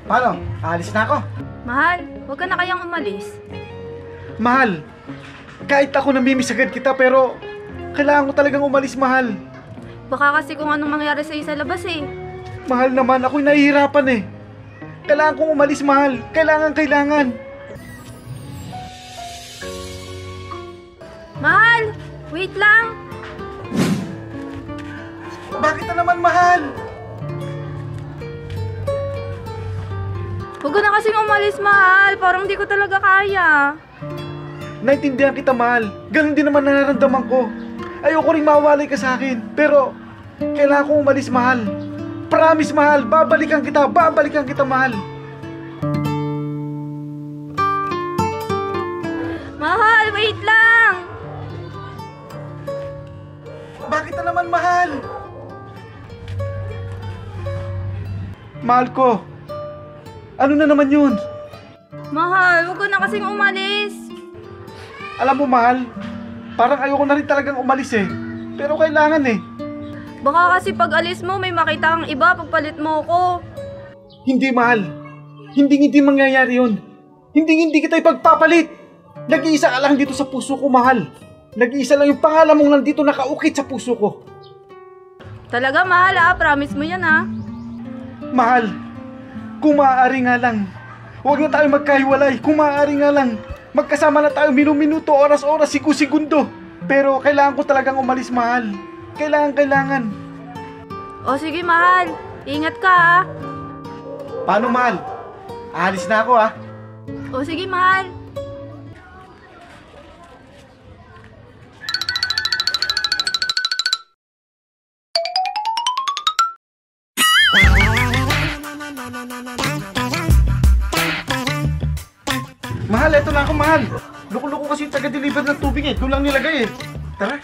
Paano? Aalis na ako. Mahal, huwag ka na kayang umalis. Mahal, kahit ako namimiss agad kita pero kailangan ko talagang umalis, mahal. Baka kasi kung anong mangyari sa'yo sa labas eh. Mahal naman, ako'y nahihirapan eh. Kailangan kong umalis, mahal. Kailangan. Mahal, wait lang. Bakit na naman, mahal? Huwag ka na kasing umalis, mahal. Parang di ko talaga kaya. Naintindihan kita, mahal. Ganun din naman nararamdaman ko. Ayoko rin mawalay ka sa akin. Pero kailangan kong umalis, mahal. Promise, mahal. Babalikan kita, mahal. Mahal, wait lang. Bakit na naman, mahal? Mahal ko. Ano na naman yun? Mahal, huwag ka na kasing umalis. Alam mo, mahal, parang ayoko na rin talagang umalis eh. Pero kailangan eh. Baka kasi pag alis mo, may makita kang iba pagpalit mo ko. Hindi, mahal. Hindi mangyayari yun. Hindi kita ipagpapalit. Nag-iisa ka lang dito sa puso ko, mahal. Nag-iisa lang yung pangalan mong nandito nakaukit sa puso ko. Talaga, mahal promise mo yan Mahal, kung maaari nga lang, huwag na tayo magkahiwalay. Kung maaari nga lang, magkasama na tayo minuto, oras-oras, segundo. Pero kailangan ko talagang umalis, mahal. Kailangan. O sige, mahal. Ingat ka Paano, mahal? Aalis na ako O sige, mahal. Mahal, eto na ako, mahal. Loko-loko kasi yung taga-deliver ng tubig eh. Doon lang nilagay eh. Tara.